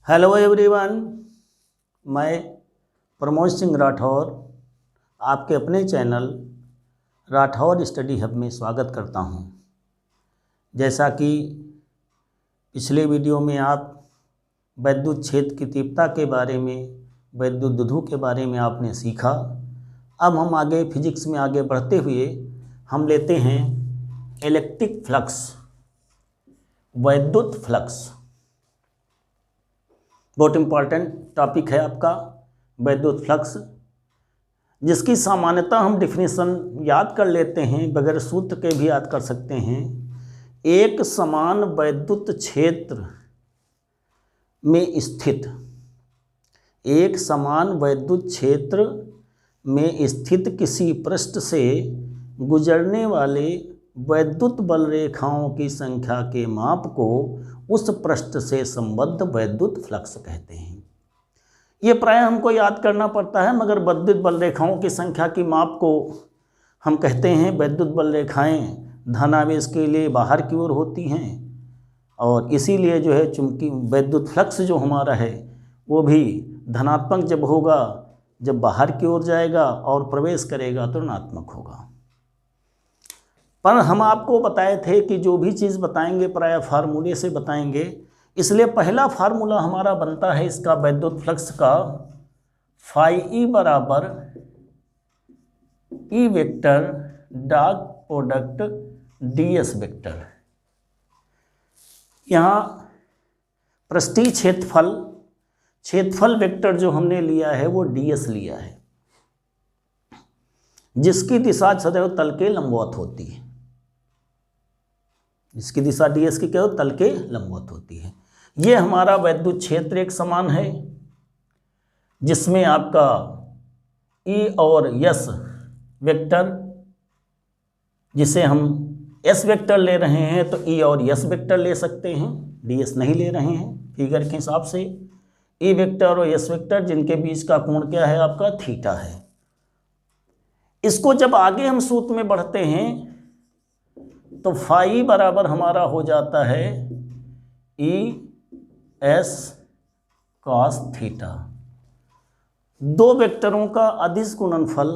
Hello everyone, मैं प्रमोद सिंह राठौर आपके अपने चैनल राठौर स्टडी हब में स्वागत करता हूं। जैसा कि पिछले वीडियो में आप वैद्युत क्षेत्र की तीव्रता के बारे में, वैद्युत विधु के बारे में आपने सीखा। अब हम आगे फिजिक्स में आगे बढ़ते हुए हम लेते हैं इलेक्ट्रिक फ्लक्स, वैद्युत फ्लक्स। बहुत इम्पॉर्टेंट टॉपिक है आपका वैद्युत फ्लक्स, जिसकी सामान्यतः हम डिफिनीशन याद कर लेते हैं, बगैर सूत्र के भी याद कर सकते हैं। एक समान वैद्युत क्षेत्र में स्थित, एक समान वैद्युत क्षेत्र में स्थित किसी पृष्ठ से गुजरने वाले वैद्युत बल रेखाओं की संख्या के माप को उस पृष्ठ से संबद्ध वैद्युत फ्लक्स कहते हैं। ये प्रायः हमको याद करना पड़ता है, मगर वैद्युत बल रेखाओं की संख्या की माप को हम कहते हैं वैद्युत बल रेखाएं धनावेश के लिए बाहर की ओर होती हैं, और इसीलिए जो है चुंबकीय वैद्युत फ्लक्स जो हमारा है वो भी धनात्मक जब होगा, जब बाहर की ओर जाएगा, और प्रवेश करेगा तो ऋणात्मक होगा। पर हम आपको बताए थे कि जो भी चीज़ बताएंगे प्रायः फार्मूले से बताएंगे, इसलिए पहला फार्मूला हमारा बनता है इसका वैद्युत फ्लक्स का, फाई ई बराबर ई vector dot product D S vector. यहाँ पृष्ठीय क्षेत्रफल वेक्टर जो हमने लिया है वो डी एस लिया है, जिसकी दिशा सदैव तल के लंबवत होती है। इसकी दिशा डी एस की क्या हो, तल के लंबवत होती है। ये हमारा वैद्युत क्षेत्र एक समान है, जिसमें आपका ई और यस वेक्टर, जिसे हम एस वेक्टर ले रहे हैं तो ई और यस वेक्टर ले सकते हैं, डी एस नहीं ले रहे हैं फिगर के हिसाब से। ई वेक्टर और यस वेक्टर जिनके बीच का कोण क्या है आपका, थीटा है। इसको जब आगे हम सूत्र में बढ़ते हैं तो फाई बराबर हमारा हो जाता है ई एस कॉस थीटा। दो वेक्टरों का अदिश गुणनफल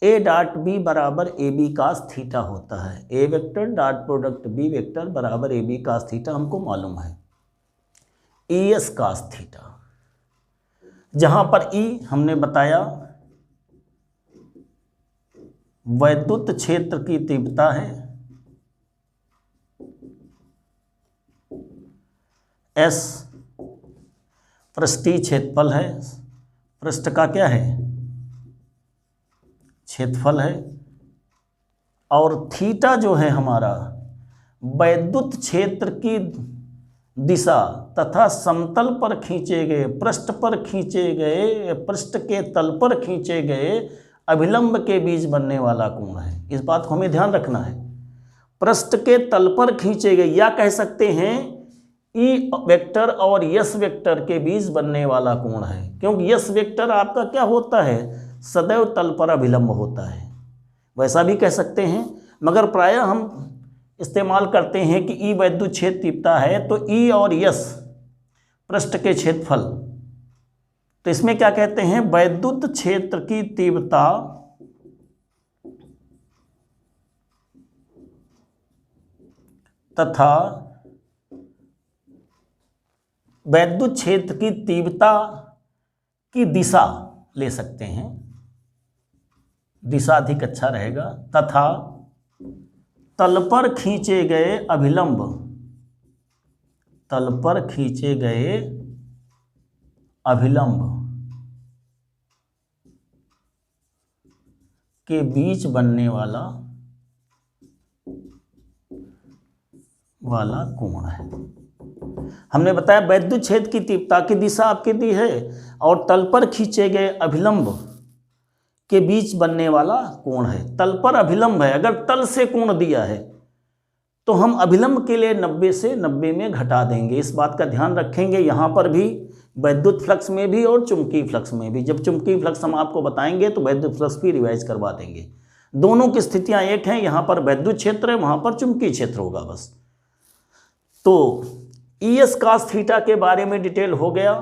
ए डॉट बी बराबर ए बी कास थीटा होता है। A vector dot product B vector बराबर ए बी कास थीटा हमको मालूम है, ई एस कास थीटा। जहां पर ई हमने बताया वैद्युत क्षेत्र की तीव्रता है, एस पृष्ठीय क्षेत्रफल है, पृष्ठ का क्या है, क्षेत्रफल है, और थीटा जो है हमारा वैद्युत क्षेत्र की दिशा तथा समतल पर खींचे गए, पृष्ठ पर खींचे गए, पृष्ठ के तल पर खींचे गए अभिलंब के बीच बनने वाला कोण है। इस बात को हमें ध्यान रखना है। पृष्ठ के तल पर खींचे गए, या कह सकते हैं ई वेक्टर और यस वेक्टर के बीच बनने वाला कोण है, क्योंकि यस वेक्टर आपका क्या होता है, सदैव तल पर अभिलंब होता है। वैसा भी कह सकते हैं, मगर प्रायः हम इस्तेमाल करते हैं कि ई वैद्युत क्षेत्र तीव्रता है तो ई और यस पृष्ठ के क्षेत्रफल। तो इसमें क्या कहते हैं, वैद्युत क्षेत्र की तीव्रता तथा वैद्युत क्षेत्र की तीव्रता की दिशा ले सकते हैं, दिशा अधिक अच्छा रहेगा, तथा तल पर खींचे गए अभिलंब, तल पर खींचे गए अभिलंब के बीच बनने वाला कोण है। हमने बताया वैद्युत क्षेत्र की तीव्रता की दिशा आपके दी है, और तल पर खींचे गए अभिलंब के बीच बनने वाला कोण है। तल पर अभिलंब है, अगर तल से कोण दिया है तो हम अभिलंब के लिए 90 से 90 में घटा देंगे। इस बात का ध्यान रखेंगे यहाँ पर भी, वैद्युत फ्लक्स में भी और चुंबकीय फ्लक्स में भी। जब चुंबकीय फ्लक्स हम आपको बताएंगे तो वैद्युत फ्लक्स भी रिवाइज करवा देंगे। दोनों की स्थितियां एक हैं, यहाँ पर वैद्युत क्षेत्र है, वहाँ पर चुंबकीय क्षेत्र होगा बस। तो ई एस कास थीटा के बारे में डिटेल हो गया।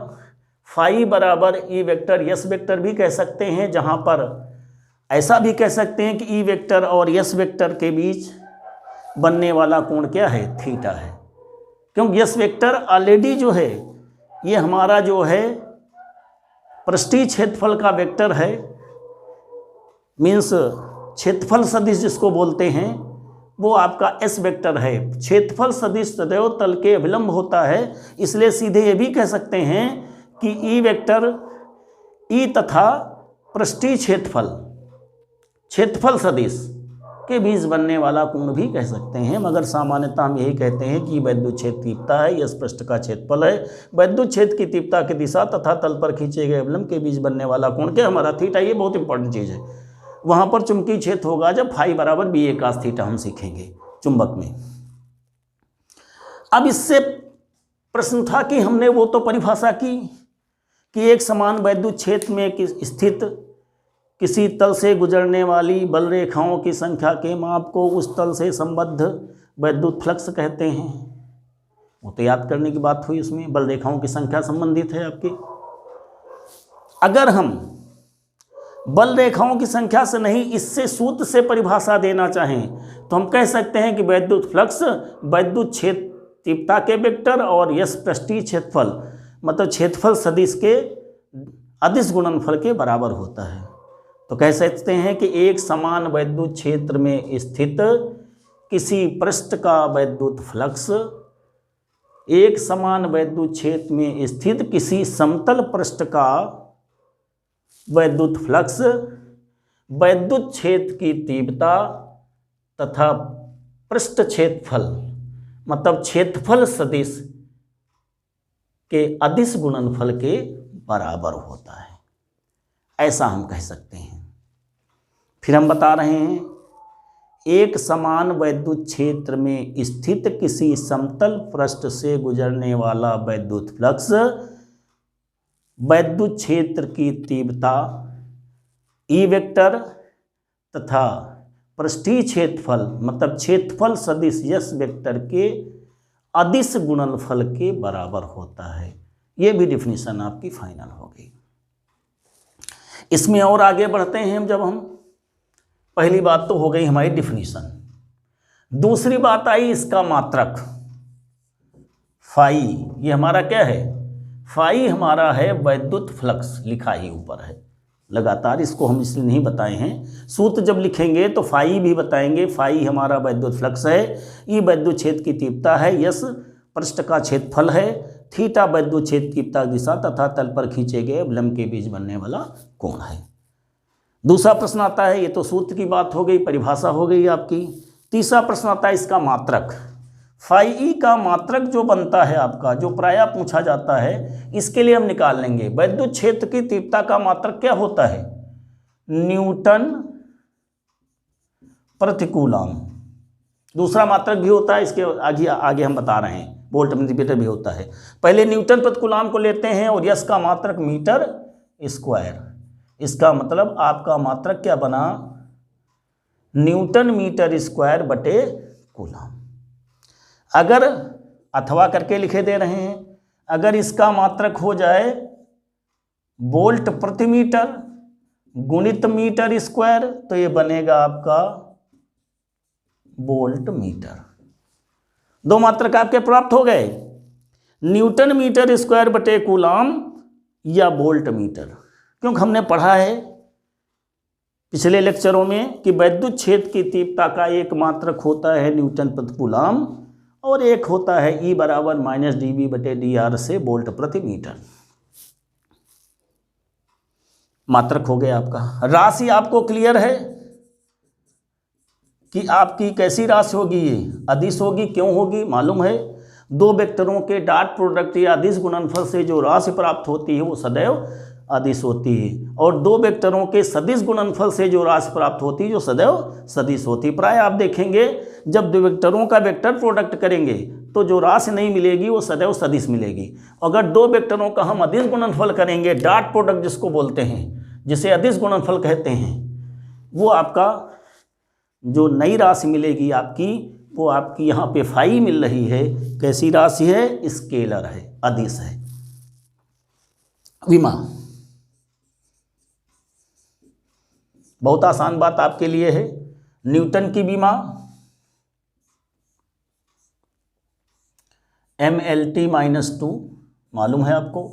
फाई बराबर ई वेक्टर यस वेक्टर भी कह सकते हैं, जहाँ पर ऐसा भी कह सकते हैं कि ई वेक्टर और यस वेक्टर के बीच बनने वाला कोण क्या है, थीटा है। क्योंकि यस वेक्टर ऑलरेडी जो है ये हमारा जो है पृष्ठीय क्षेत्रफल का वेक्टर है, मीन्स क्षेत्रफल सदिश जिसको बोलते हैं वो आपका एस वेक्टर है। क्षेत्रफल सदिश सदैव तल के अभिलंब होता है, इसलिए सीधे ये भी कह सकते हैं कि ई वेक्टर ई तथा पृष्ठीय क्षेत्रफल सदिश के बीच बनने वाला कोण भी कह सकते हैं, मगर सामान्यतः हम यही कहते हैं कि वैद्युत क्षेत्र तीव्रता है, यस पृष्ठ का क्षेत्रफल है। वैद्युत क्षेत्र की तीव्रता की दिशा तथा तल पर खींचे गए अवलंब के बीच बनने वाला कोण क्या हमारा थीटा। ये बहुत इंपॉर्टेंट चीज़ है। वहाँ पर चुंबकीय क्षेत्र होगा जब फाई बराबर बी ए कास थीटा हम सीखेंगे चुंबक में। अब इससे प्रश्न था कि हमने वो तो परिभाषा की कि एक समान वैद्युत क्षेत्र में स्थित किसी तल से गुजरने वाली बल रेखाओं की संख्या के माप को उस तल से संबद्ध वैद्युत फ्लक्स कहते हैं। वो तो याद करने की बात हुई, उसमें बल रेखाओं की संख्या संबंधित है आपकी। अगर हम बल रेखाओं की संख्या से नहीं, इससे सूत्र से परिभाषा देना चाहें तो हम कह सकते हैं कि वैद्युत फ्लक्स वैद्युत क्षेत्र तीव्रता के वेक्टर और यस पृष्ठीय क्षेत्रफल मतलब क्षेत्रफल सदिश के अदिश गुणनफल के बराबर होता है। तो कह सकते हैं कि एक समान वैद्युत क्षेत्र में स्थित किसी पृष्ठ का वैद्युत फ्लक्स एक समान वैद्युत क्षेत्र में स्थित किसी समतल पृष्ठ का वैद्युत फ्लक्स वैद्युत क्षेत्र की तीव्रता तथा पृष्ठ क्षेत्रफल मतलब क्षेत्रफल सदिश के अदिश गुणनफल के बराबर होता है, ऐसा हम कह सकते हैं। फिर हम बता रहे हैं एक समान वैद्युत क्षेत्र में स्थित किसी समतल पृष्ठ से गुजरने वाला वैद्युत फ्लक्स वैद्युत क्षेत्र की तीव्रता ई वेक्टर तथा पृष्ठीय क्षेत्रफल मतलब क्षेत्रफल सदिश यस वेक्टर के अदिश गुणनफल के बराबर होता है। ये भी डिफिनीशन आपकी फाइनल हो गई। इसमें और आगे बढ़ते हैं हम पहली बात तो हो गई हमारी डिफिनीशन। दूसरी बात आई इसका मात्रक फाई। ये हमारा क्या है, फाई हमारा है वैद्युत फ्लक्स, लिखा ही ऊपर है लगातार, इसको हम इसलिए नहीं बताए हैं। सूत्र जब लिखेंगे तो फाई भी बताएंगे। फाई हमारा वैद्युत फ्लक्स है, ई वैद्युत क्षेत्र की तीव्रता है, यस पृष्ठ का क्षेत्रफल है, थीटा वैद्युत क्षेत्र की तीव्रता दिशा तथा तल पर खींचे गए अवलंब के बीच बनने वाला कोण है। दूसरा प्रश्न आता है, ये तो सूत्र की बात हो गई, परिभाषा हो गई आपकी। तीसरा प्रश्न आता है इसका मात्रक। फाई ई का मात्रक जो बनता है आपका, जो प्रायः पूछा जाता है, इसके लिए हम निकाल लेंगे वैद्युत क्षेत्र की तीव्रता का मात्रक क्या होता है, न्यूटन प्रति कूलम। दूसरा मात्रक भी होता है, इसके आगे हम बता रहे हैं, वोल्ट मिलीमीटर भी होता है। पहले न्यूटन प्रति कूलम को लेते हैं और यस का मात्रक मीटर स्क्वायर। इसका मतलब आपका मात्रक क्या बना, न्यूटन मीटर स्क्वायर बटे कूलम। अगर अथवा करके लिखे दे रहे हैं, अगर इसका मात्रक हो जाए वोल्ट प्रति मीटर गुणित मीटर स्क्वायर तो ये बनेगा आपका वोल्ट मीटर। दो मात्रक आपके प्राप्त हो गए, न्यूटन मीटर स्क्वायर बटे कूलम या वोल्ट मीटर। क्योंकि हमने पढ़ा है पिछले लेक्चरों में कि वैद्युत क्षेत्र की तीव्रता का एक मात्रक होता है न्यूटन प्रति कूलम और एक होता है E बराबर माइनस dV बटे dr से वोल्ट प्रति मीटर। मात्रक हो गया आपका। राशि आपको क्लियर है कि आपकी कैसी राशि होगी, ये अदिश होगी। क्यों होगी मालूम है, दो वेक्टरों के डॉट प्रोडक्ट या अदिश गुणनफल से जो राशि प्राप्त होती है वो सदैव अदिश होती है, और दो वेक्टरों के सदिश गुणनफल से जो राशि प्राप्त होती है जो सदैव सदिश होती है। प्राय आप देखेंगे जब दो वेक्टरों का वेक्टर प्रोडक्ट करेंगे तो जो राशि नहीं मिलेगी वो सदैव सदिश मिलेगी। अगर दो वेक्टरों का हम अदिश गुणनफल करेंगे, डॉट प्रोडक्ट जिसको बोलते हैं, जिसे अदिश गुणनफल कहते हैं, वो आपका जो नई राशि मिलेगी आपकी वो आपकी यहाँ पे फाई मिल रही है, कैसी राशि है, स्केलर है, अदिश है। विमा, बहुत आसान बात आपके लिए है। न्यूटन की विमा MLT-2 मालूम है आपको।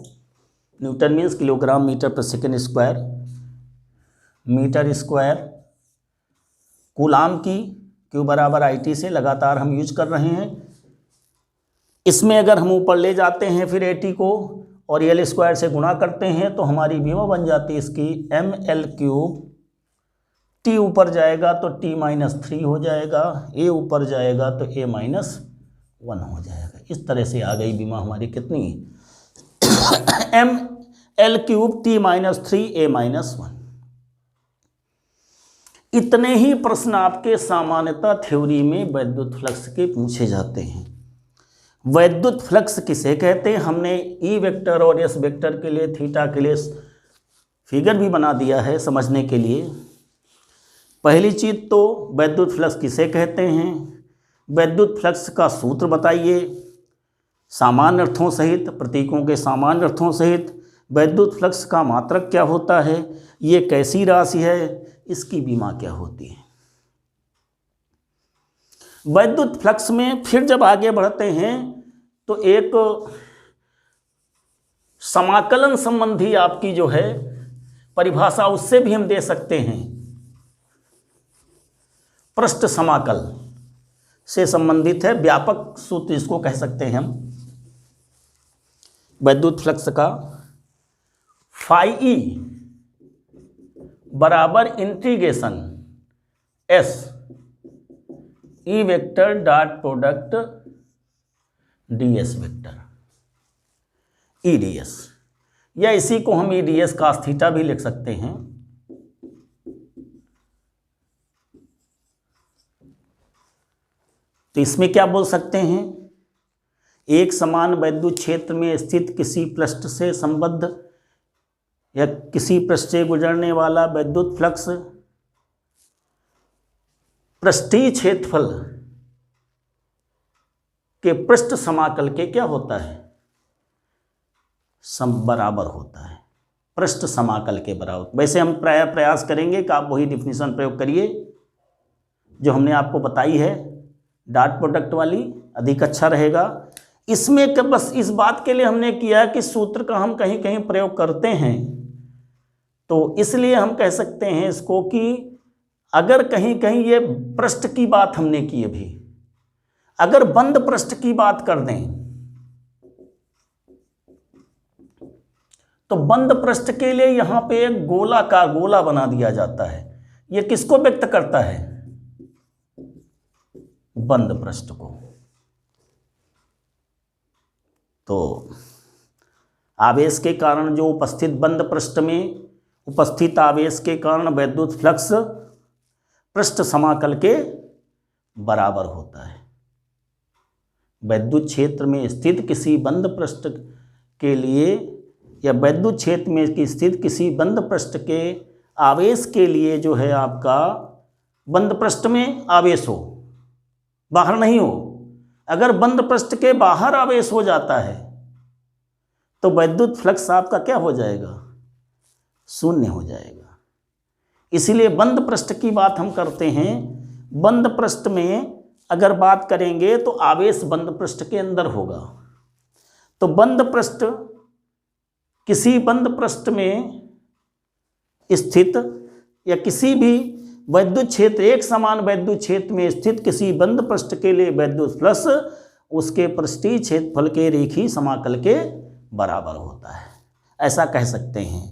Newton means kilogram metre per second square, metre square. Coulomb की Q बराबर IT से लगातार हम यूज कर रहे हैं। इसमें अगर हम ऊपर ले जाते हैं फिर AT को और L स्क्वायर से गुणा करते हैं तो हमारी विमा बन जाती है इसकी ML3। T ऊपर जाएगा तो T-3 हो जाएगा, A ऊपर जाएगा तो A-1 हो जाएगा। इस तरह से आ गई विमा हमारी कितनी ML3 T-3 A-1। इतने ही प्रश्न आपके सामान्यता थ्योरी में वैद्युत फ्लक्स के पूछे जाते हैं। वैद्युत फ्लक्स किसे कहते हैं, हमने E वेक्टर और S वेक्टर के लिए, थीटा के लिए फिगर भी बना दिया है समझने के लिए। पहली चीज़ तो वैद्युत फ्लक्स किसे कहते हैं, वैद्युत फ्लक्स का सूत्र बताइए सामान्य अर्थों सहित, प्रतीकों के सामान्य अर्थों सहित। वैद्युत फ्लक्स का मात्रक क्या होता है, ये कैसी राशि है, इसकी विमा क्या होती है। वैद्युत फ्लक्स में फिर जब आगे बढ़ते हैं तो एक समाकलन संबंधी आपकी जो है परिभाषा, उससे भी हम दे सकते हैं। पृष्ठ समाकल से संबंधित है, व्यापक सूत्र इसको कह सकते हैं हम। वैद्युत फ्लक्स का फाई ई बराबर integration S E vector dot product DS vector EDS, या इसी को हम EDS cos थीटा भी लिख सकते हैं। तो इसमें क्या बोल सकते हैं, एक समान वैद्युत क्षेत्र में स्थित किसी पृष्ठ से संबद्ध या किसी पृष्ठ से गुजरने वाला वैद्युत फ्लक्स पृष्ठीय क्षेत्रफल के पृष्ठ समाकल के क्या होता है, बराबर होता है, पृष्ठ समाकल के बराबर। वैसे हम प्राय प्रयास करेंगे कि आप वही डिफिनीशन प्रयोग करिए जो हमने आपको बताई है, डॉट प्रोडक्ट वाली, अधिक अच्छा रहेगा। इसमें बस इस बात के लिए हमने किया कि सूत्र का हम कहीं कहीं प्रयोग करते हैं, तो इसलिए हम कह सकते हैं इसको कि अगर कहीं कहीं ये पृष्ठ की बात हमने की अभी, अगर बंद पृष्ठ की बात कर दें तो बंद पृष्ठ के लिए यहां पे एक गोलाकार गोला बना दिया जाता है। ये किसको व्यक्त करता है, बंद पृष्ठ को। तो आवेश के कारण जो उपस्थित बंद पृष्ठ में उपस्थित आवेश के कारण वैद्युत फ्लक्स पृष्ठ समाकल के बराबर होता है। वैद्युत क्षेत्र में स्थित किसी बंद पृष्ठ के लिए या वैद्युत क्षेत्र में स्थित किसी बंद पृष्ठ के आवेश के लिए जो है आपका बंद पृष्ठ में आवेश हो, बाहर नहीं हो, अगर बंद पृष्ठ के बाहर आवेश हो जाता है तो वैद्युत फ्लक्स आपका क्या हो जाएगा, शून्य हो जाएगा। इसीलिए बंद पृष्ठ की बात हम करते हैं। बंद पृष्ठ में अगर बात करेंगे तो आवेश बंद पृष्ठ के अंदर होगा। तो बंद पृष्ठ, किसी बंद पृष्ठ में स्थित या किसी भी वैद्युत क्षेत्र, एक समान वैद्युत क्षेत्र में स्थित किसी बंद पृष्ठ के लिए वैद्युत फ्लक्स उसके पृष्ठीय क्षेत्रफल के रेखीय समाकल के बराबर होता है, ऐसा कह सकते हैं।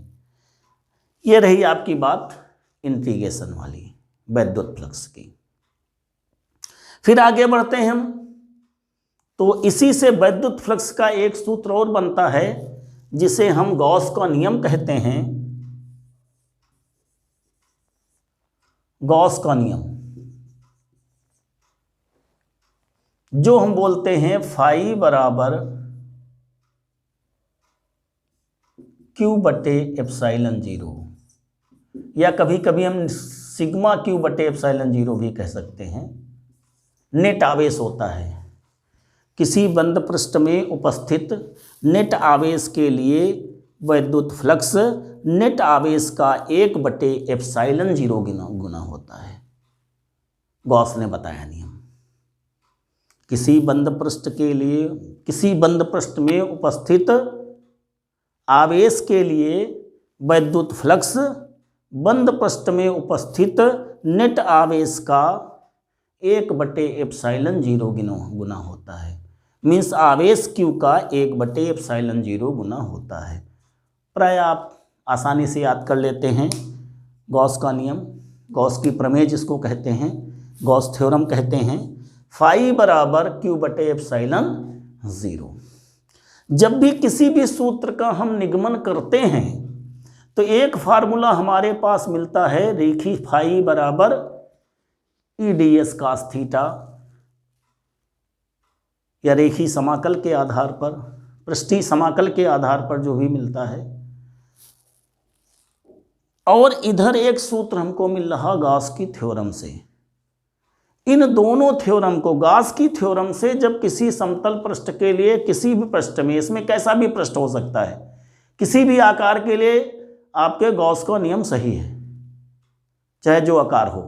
ये रही आपकी बात इंटीग्रेशन वाली वैद्युत फ्लक्स की। फिर आगे बढ़ते हैं हम, तो इसी से वैद्युत फ्लक्स का एक सूत्र और बनता है जिसे हम गॉस का नियम कहते हैं। गॉस का नियम, जो हम बोलते हैं फाई बराबर Q बटे एप्सिलॉन 0, या कभी कभी हम सिग्मा Q बटे एप्सिलॉन 0 भी कह सकते हैं। नेट आवेश होता है। किसी बंद पृष्ठ में उपस्थित नेट आवेश के लिए वैद्युत फ्लक्स नेट आवेश का 1/ε0 गुना होता है। गॉस ने बताया नियम। किसी बंद पृष्ठ में उपस्थित आवेश के लिए वैद्युत फ्लक्स बंद पृष्ठ में उपस्थित नेट आवेश का 1/ε0 गुना होता है। मीन्स आवेश Q का 1/ε0 गुना होता है। प्राय आप आसानी से याद कर लेते हैं गॉस का नियम, गॉस की प्रमेय जिसको कहते हैं, गॉस थ्योरम कहते हैं। फाई बराबर Q/ε0। जब भी किसी भी सूत्र का हम निगमन करते हैं तो एक फार्मूला हमारे पास मिलता है, रेखी फाई बराबर EDS cos थीटा, या रेखी समाकल के आधार पर, पृष्ठीय समाकल के आधार पर जो भी मिलता है। और इधर एक सूत्र हमको मिल रहा गॉस की थ्योरम से। इन दोनों थ्योरम को, गॉस की थ्योरम से जब किसी समतल पृष्ठ के लिए, किसी भी पृष्ठ में, इसमें कैसा भी पृष्ठ हो सकता है, किसी भी आकार के लिए आपके गॉस का नियम सही है, चाहे जो आकार हो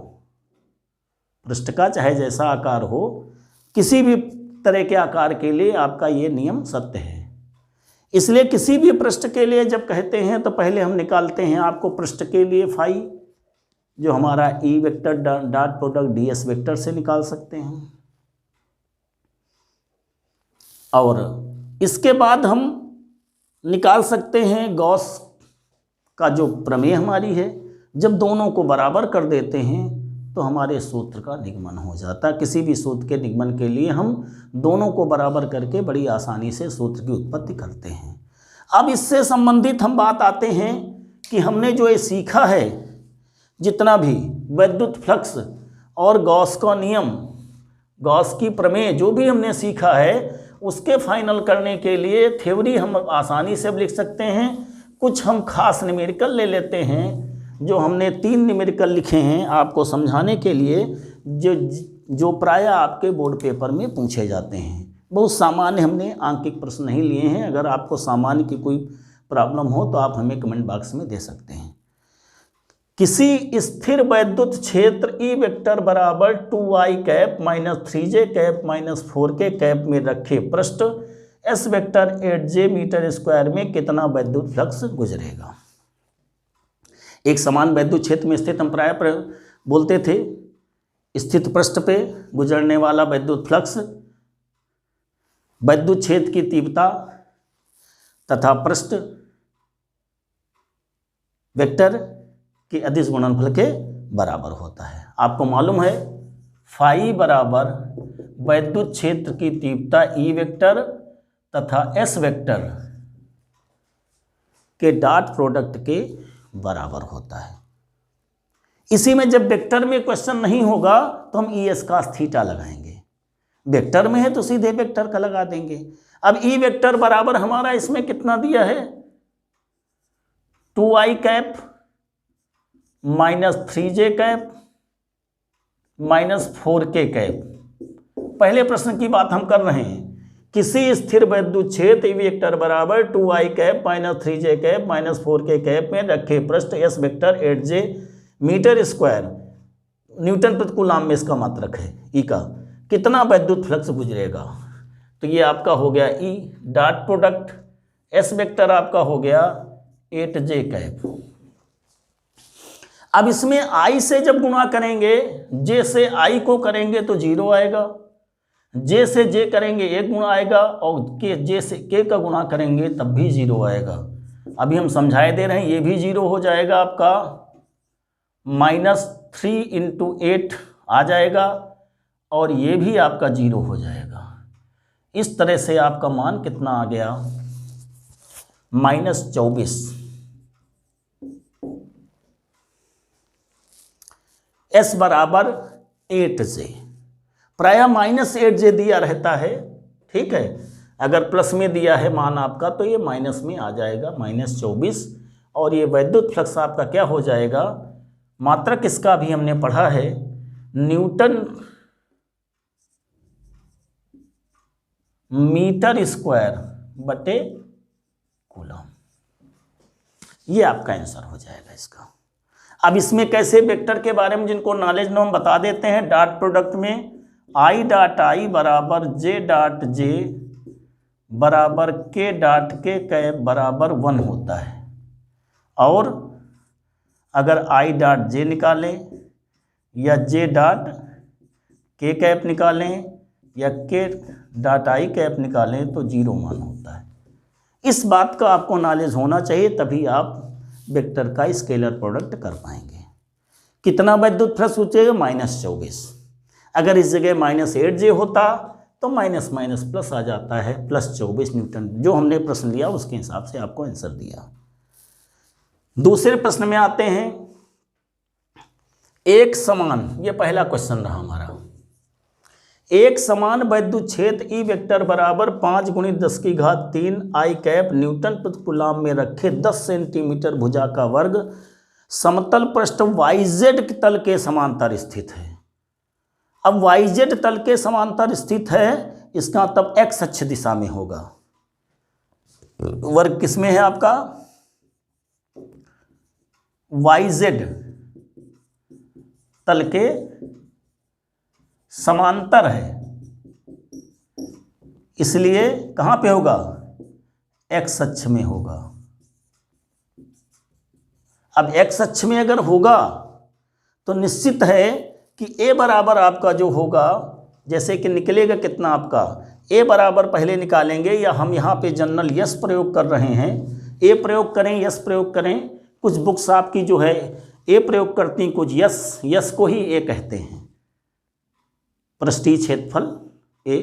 पृष्ठ का, चाहे जैसा आकार हो, किसी भी तरह के आकार के लिए आपका ये नियम सत्य है। इसलिए किसी भी पृष्ठ के लिए जब कहते हैं तो पहले हम निकालते हैं आपको पृष्ठ के लिए फाई, जो हमारा E vector dot product DS vector से निकाल सकते हैं। और इसके बाद हम निकाल सकते हैं गॉस का जो प्रमेय हमारी है। जब दोनों को बराबर कर देते हैं तो हमारे सूत्र का निगमन हो जाता है। किसी भी सूत्र के निगमन के लिए हम दोनों को बराबर करके बड़ी आसानी से सूत्र की उत्पत्ति करते हैं। अब इससे संबंधित हम बात आते हैं कि हमने जो ये सीखा है, जितना भी वैद्युत फ्लक्स और गॉस का नियम, गॉस की प्रमेय, जो भी हमने सीखा है, उसके फाइनल करने के लिए थ्योरी हम आसानी से लिख सकते हैं। कुछ हम खास न्यूमेरिकल ले लेते हैं, जो हमने 3 न्यूमेरिकल लिखे हैं आपको समझाने के लिए, जो प्राय आपके बोर्ड पेपर में पूछे जाते हैं। बहुत सामान्य हमने आंकिक प्रश्न नहीं लिए हैं। अगर आपको सामान्य की कोई प्रॉब्लम हो तो आप हमें कमेंट बॉक्स में दे सकते हैं। किसी स्थिर वैद्युत क्षेत्र E वेक्टर बराबर 2i cap minus 3j cap minus 4k cap में रखे पृष्ठ S vector 8j metre square में कितना वैद्युत फ्लक्स गुजरेगा। एक समान वैद्युत क्षेत्र में स्थित, हम प्राय बोलते थे, स्थित पृष्ठ पे गुजरने वाला वैद्युत फ्लक्स वैद्युत क्षेत्र की तीव्रता तथा पृष्ठ वेक्टर के अदिश गुणनफल के बराबर होता है। आपको मालूम है फाई बराबर वैद्युत क्षेत्र की तीव्रता E वेक्टर तथा S वेक्टर के डॉट प्रोडक्ट के बराबर होता है। इसी में जब वेक्टर में क्वेश्चन नहीं होगा तो हम ES cos थीटा लगाएंगे। वेक्टर में है तो सीधे वेक्टर का लगा देंगे। अब E वेक्टर बराबर हमारा इसमें कितना दिया है, 2i cap minus 3j cap minus 4k cap. पहले प्रश्न की बात हम कर रहे हैं। किसी स्थिर वैद्युत क्षेत्र E वेक्टर बराबर 2i cap minus 3j cap minus 4k cap में रखे पृष्ठ S vector 8j metre square, newton प्रति कूलम में इसका मात्रक है E का, कितना वैद्युत फ्लक्स गुजरेगा। तो ये आपका हो गया E dot product S vector आपका हो गया 8j कैप। अब इसमें I से जब गुणा करेंगे, J से I को करेंगे तो 0 आएगा, J से J करेंगे 1 गुणा आएगा, और J से K का गुणा करेंगे तब भी 0 आएगा। अभी हम समझाए दे रहे हैं, ये भी 0 हो जाएगा आपका, -3 × 8 आ जाएगा, और ये भी आपका 0 हो जाएगा। इस तरह से आपका मान कितना आ गया, -24। S बराबर 8j, प्रायः -8j दिया रहता है, ठीक है। अगर प्लस में दिया है मान आपका तो ये माइनस में आ जाएगा, -24। और ये वैद्युत फ्लक्स आपका क्या हो जाएगा, मात्रक इसका भी हमने पढ़ा है, न्यूटन मीटर स्क्वायर बटे कूलम। ये आपका आंसर हो जाएगा इसका। अब इसमें कैसे वेक्टर के बारे में जिनको नॉलेज नो हम बता देते हैं। डॉट प्रोडक्ट में आई डॉट आई बराबर जे डॉट जे बराबर के डॉट के कैप बराबर 1 होता है। और अगर आई डॉट जे निकालें या जे डॉट के कैप निकालें या के डॉट आई कैप निकालें तो 0 मान होता है। इस बात का आपको नॉलेज होना चाहिए, तभी आप वेक्टर का स्केलर प्रोडक्ट कर पाएंगे। कितना वैद्युत फ्लक्स सोचेगा? -24। अगर इस जगह -8J होता तो माइनस माइनस प्लस आ जाता है, +24 न्यूटन। जो हमने प्रश्न लिया उसके हिसाब से आपको आंसर दिया। दूसरे प्रश्न में आते हैं। एक समान, ये पहला क्वेश्चन रहा हमारा। एक समान वैद्युत क्षेत्र ई वेक्टर बराबर 5 × 10³ आई कैप न्यूटन प्रति कूलम में रखे 10 सेंटीमीटर भुजा का वर्ग समतल पृष्ठ YZ तल के समांतर स्थित है। अब YZ तल के समांतर स्थित है, इसका तब x अक्ष दिशा में होगा। वर्ग किस में है आपका? YZ तल के समांतर है, इसलिए कहां पे होगा? x अक्ष में होगा। अब x अक्ष में अगर होगा तो निश्चित है कि a बराबर आपका जो होगा, जैसे कि निकलेगा कितना आपका a बराबर पहले निकालेंगे, या हम यहाँ पे जनरल यस प्रयोग कर रहे हैं। a प्रयोग करें, यस प्रयोग करें। कुछ बुक्स आपकी जो है a प्रयोग करती हैं, कुछ यस को ही a कहते हैं। पृष्ठीय क्षेत्रफल a,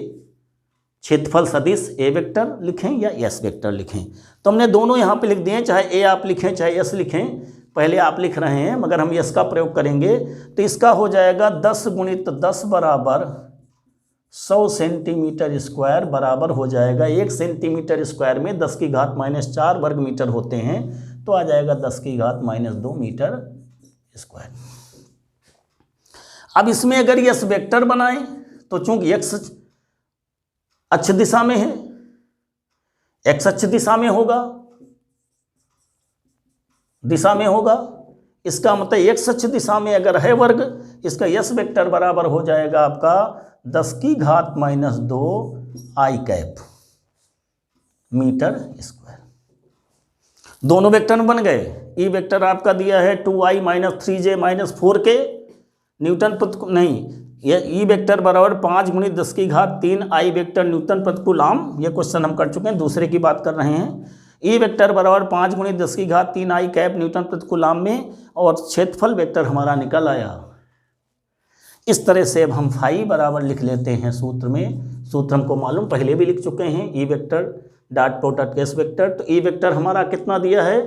क्षेत्रफल सदिश a वेक्टर लिखें या s वेक्टर लिखें। तो हमने दोनों यहाँ पे लिख दिए, चाहे a आप लिखें चाहे s लिखें। पहले आप लिख रहे हैं, मगर हम s का प्रयोग करेंगे तो इसका हो जाएगा 10 × 10 बराबर 100 सेंटीमीटर स्क्वायर बराबर हो जाएगा 1 सेंटीमीटर स्क्वायर में 10⁻⁻4 वर्ग मीटर होते हैं, तो आ जाएगा 10⁻⁻2 मीटर स्क्वायर। अब इसमें अगर यस वेक्टर बनाएं तो चूंकि x अक्ष दिशा में है, x अक्ष दिशा में होगा, इसका मतलब x अक्ष दिशा में अगर है वर्ग, इसका यस वेक्टर बराबर हो जाएगा आपका 10⁻2 आई कैप मीटर स्क्वायर। दोनों वेक्टर बन गए। ई वेक्टर आपका दिया है 2i - 3j - 4k न्यूटन प्रति, नहीं, ये ई वेक्टर बराबर 5 × 10³ आई वेक्टर न्यूटन प्रति कूलम। ये क्वेश्चन हम कर चुके हैं, दूसरे की बात कर रहे हैं। ई वेक्टर बराबर 5 × 10³ आई कैप न्यूटन प्रति कूलम में, और क्षेत्रफल वेक्टर हमारा निकल आया। इस तरह से अब हम फाई बराबर लिख लेते हैं सूत्र में। सूत्र हमको मालूम, पहले भी लिख चुके हैं। ई vector dot product S vector, तो ई वेक्टर हमारा कितना दिया है?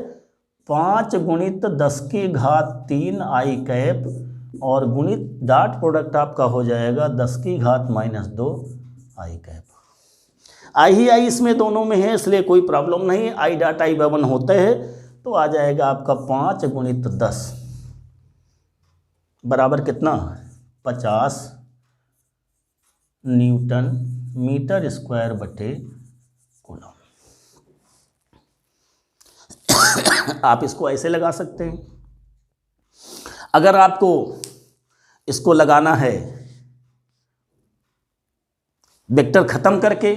5 × 10³ आई कैप, और गुणित डॉट प्रोडक्ट आपका हो जाएगा 10⁻⁻2 आई कैप। आई इसमें दोनों में है, इसलिए कोई प्रॉब्लम नहीं। आई डॉट आई बवन होते हैं, तो आ जाएगा आपका 5 × 10 बराबर कितना? 50 न्यूटन मीटर स्क्वायर बटे कूलम। आप इसको ऐसे लगा सकते हैं। अगर आपको इसको लगाना है वेक्टर खत्म करके,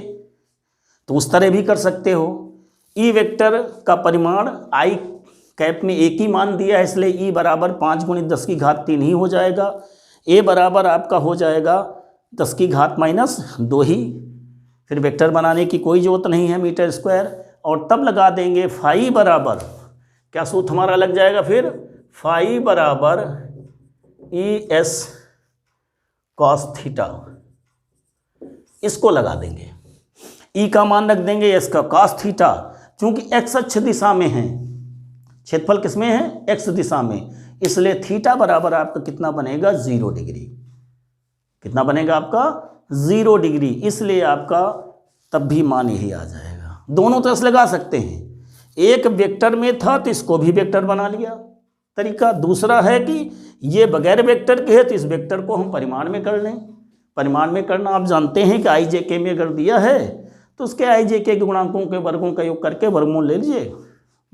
तो उस तरह भी कर सकते हो। ई वेक्टर का परिमाण आई कैप में एक ही मान दिया है, इसलिए ई बराबर 5 × 10³ ही हो जाएगा। ए बराबर आपका हो जाएगा 10⁻⁻2 ही। फिर वेक्टर बनाने की कोई ज़रूरत नहीं है मीटर स्क्वायर। और तब लगा देंगे फाई बराबर, क्या सूत्र हमारा लग जाएगा फिर? फाई बराबर ES cos थीटा, इसको लगा देंगे। ई का मान रख देंगे एस का cos थीटा, चूंकि x अक्ष दिशा में है, क्षेत्रफल किस में है? x दिशा में, इसलिए थीटा बराबर आपका कितना बनेगा? 0 डिग्री। कितना बनेगा आपका? 0 डिग्री। इसलिए आपका तब भी मान यही आ जाएगा। दोनों तरह से लगा सकते हैं। एक वेक्टर में था तो इसको भी वेक्टर बना लिया तरीका। दूसरा है कि ये बगैर वेक्टर के है, तो इस वेक्टर को हम परिमाण में कर लें। परिमाण में करना आप जानते हैं कि IJK में अगर दिया है तो उसके आई जे के गुणांकों के वर्गों का योग करके वर्गमूल ले लीजिए,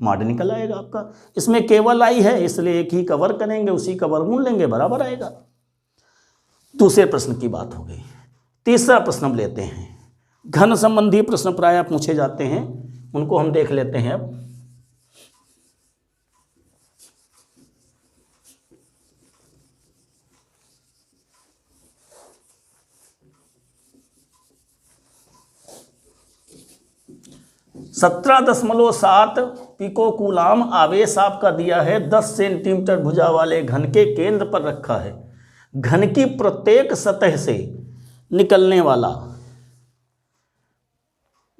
माड निकल आएगा आपका। इसमें केवल आई है इसलिए एक ही कवर करेंगे, उसी का वर्गमूल लेंगे, बराबर आएगा। दूसरे प्रश्न की बात हो गई। तीसरा प्रश्न हम लेते हैं। घन संबंधी प्रश्न प्रायः पूछे जाते हैं, उनको हम देख लेते हैं अब। सत्रह 17.7 पिको कूलाम आवेश आपका दिया है, 10 सेंटीमीटर भुजा वाले घन के केंद्र पर रखा है। घन की प्रत्येक सतह से निकलने वाला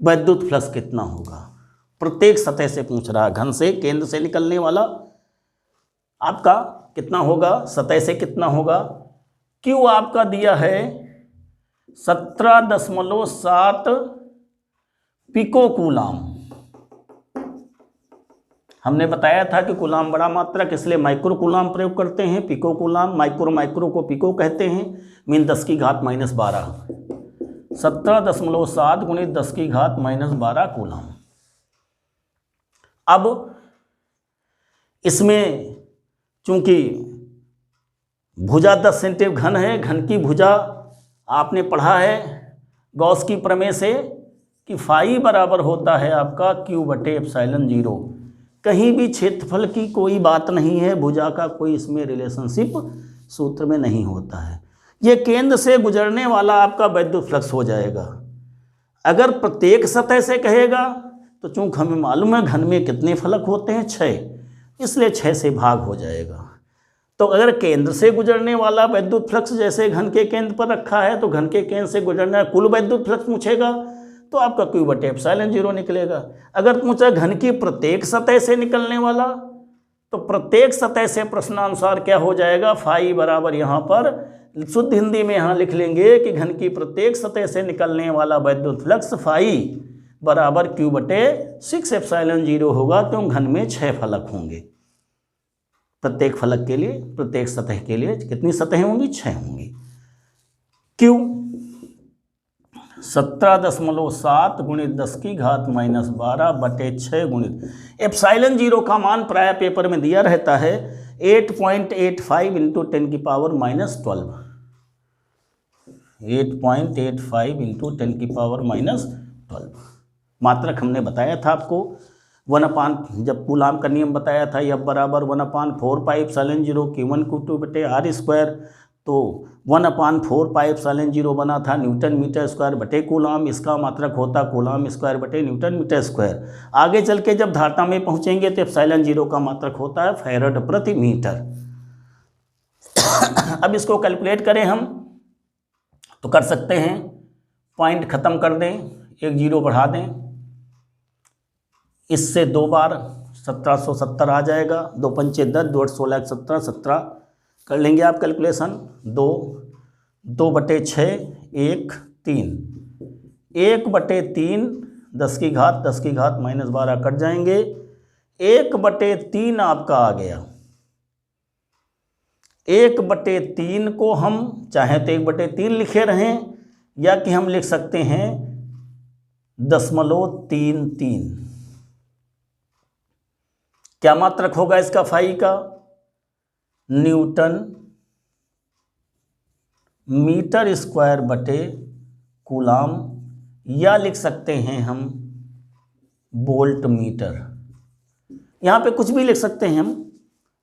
वैद्युत फ्लक्स कितना होगा? प्रत्येक सतह से पूछ रहा है, घन से केंद्र से निकलने वाला आपका कितना होगा, सतह से कितना होगा। क्यू आपका दिया है 17.7 पिको कूलाम। हमने बताया था कि कूलाम बड़ा मात्रक, इसलिए माइक्रो कूलाम प्रयोग करते हैं। पिको कूलाम, माइक्रो को पिको कहते हैं, मीन 10 की घात -12। 17.7 गुणित 10 की घात -12 कूलाम। अब इसमें चूंकि भुजा 10 सेंटीमीटर घन है, घन की भुजा आपने पढ़ा है गॉस की प्रमेय से कि फाई बराबर होता है आपका Q बटे एप्सिलॉन 0। कहीं भी क्षेत्रफल की कोई बात नहीं है, भुजा का कोई इसमें रिलेशनशिप सूत्र में नहीं होता है। ये केंद्र से गुजरने वाला आपका वैद्युत फ्लक्स हो जाएगा। अगर प्रत्येक सतह से कहेगा तो चूंकि हमें मालूम है घन में कितने फलक होते हैं, 6, इसलिए 6 से भाग हो जाएगा। तो अगर केंद्र से गुजरने वाला वैद्युत फ्लक्स जैसे घन के केंद्र पर रखा है, तो घन के केंद्र से गुजरना कुल वैद्युत फ्लक्स पूछेगा तो आपका Q बटे एप्सिलॉन 0 निकलेगा। अगर पूछा घन की प्रत्येक सतह से निकलने वाला, तो प्रत्येक सतह से प्रश्नानुसार क्या हो जाएगा, फाई बराबर यहाँ पर शुद्ध हिंदी में यहाँ लिख लेंगे कि घन की प्रत्येक सतह से निकलने वाला वैद्युत फ्लक्स फाई बराबर Q बटे 6 एप्सिलॉन 0 होगा, क्यों घन में 6 फलक होंगे। प्रत्येक फलक के लिए, प्रत्येक सतह के लिए कितनी सतहें होंगी, 6 होंगी। Q 17.7 गुणित 10 की घात -12 बटे 6 गुणित एप्सिलॉन 0 का मान प्राय पेपर में दिया रहता है 8.85 इंटू 10 की पावर -12। 8.85 इंटू 10 की पावर -12 मात्रक हमने बताया था आपको। 1/, जब कूलाम का नियम बताया था, F बराबर 1/4 पाई एप्सिलॉन 0 Q1 Q2 बटे R स्क्वायर, तो 1/4 पाई एप्सिलॉन 0 बना था न्यूटन मीटर स्क्वायर बटे कूलाम। इसका मात्रक होता कूलाम स्क्वायर बटे न्यूटन मीटर स्क्वायर। आगे चल के जब धारणा में पहुंचेंगे तो एप्सिलॉन 0 का मात्रक होता है फैराड प्रति मीटर। अब इसको कैलकुलेट करें हम तो कर सकते हैं, पॉइंट ख़त्म कर दें, एक 0 बढ़ा दें, इससे 2 बार 1770 आ जाएगा। 2 पंचे 10, 2 8 16 17 17 कर लेंगे आप कैलकुलेशन। 2 बटे 6 1 3 1 बटे 3 10 की घात -12 कट जाएंगे। 1 बटे 3 आपका आ गया। 1 बटे 3 को हम चाहे तो 1 बटे 3 लिखे रहें, या कि हम लिख सकते हैं 0.33। क्या मात्रक होगा इसका फाई का, न्यूटन मीटर स्क्वायर बटे कूलाम, या लिख सकते हैं हम वोल्ट मीटर। यहाँ पे कुछ भी लिख सकते हैं हम।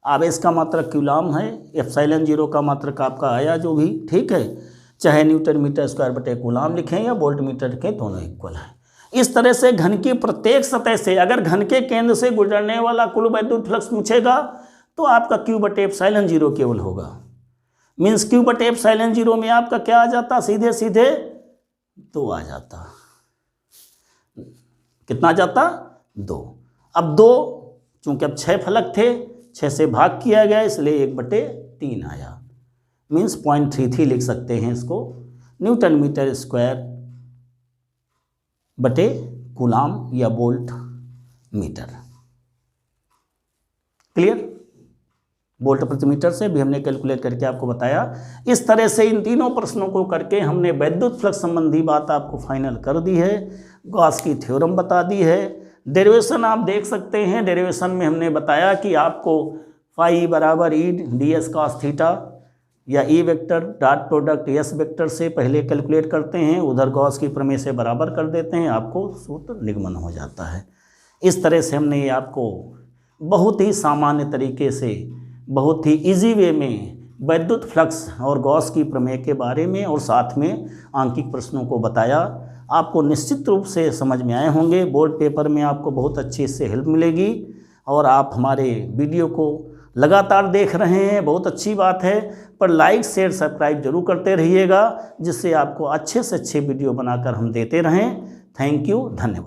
आवेश का मात्रक कूलाम है, एप्सिलॉन 0 का मात्रक आपका आया जो भी, ठीक है। चाहे न्यूटन मीटर स्क्वायर बटे कूलाम लिखें या वोल्ट मीटर लिखें, दोनों इक्वल है। इस तरह से घन की प्रत्येक सतह से अगर घन के केंद्र से गुजरने वाला कुल वैद्युत फ्लक्स पूछेगा तो आपका Q बटे एप्सिलॉन 0 केवल होगा। मीन्स Q बटे एप्सिलॉन 0 में आपका क्या आ जाता, सीधे सीधे 2 आ जाता। कितना जाता, 2। अब 2 चूंकि अब 6 फलक थे, 6 से भाग किया गया, इसलिए 1 बटे 3 आया। मीन्स 0.33 लिख सकते हैं इसको, न्यूटन मीटर स्क्वायर बटे कूलाम या वोल्ट मीटर। क्लियर। वोल्ट प्रति मीटर से भी हमने कैलकुलेट करके आपको बताया। इस तरह से इन तीनों प्रश्नों को करके हमने वैद्युत फ्लक्स संबंधी बात आपको फाइनल कर दी है, गॉस की थ्योरम बता दी है। डेरिवेशन आप देख सकते हैं, डेरिवेशन में हमने बताया कि आपको फाई बराबर E D S cos theta या E vector dot product S vector से पहले कैलकुलेट करते हैं, उधर गॉस की प्रमेय से बराबर कर देते हैं, आपको सूत्र निगमन हो जाता है। इस तरह से हमने ये आपको बहुत ही सामान्य तरीके से, बहुत ही इजी वे में वैद्युत फ्लक्स और गॉस की प्रमेय के बारे में और साथ में आंकिक प्रश्नों को बताया। आपको निश्चित रूप से समझ में आए होंगे। बोर्ड पेपर में आपको बहुत अच्छी इससे हेल्प मिलेगी और आप हमारे वीडियो को लगातार देख रहे हैं, बहुत अच्छी बात है। पर लाइक शेयर सब्सक्राइब जरूर करते रहिएगा, जिससे आपको अच्छे से अच्छे वीडियो बनाकर हम देते रहें। थैंक यू, धन्यवाद।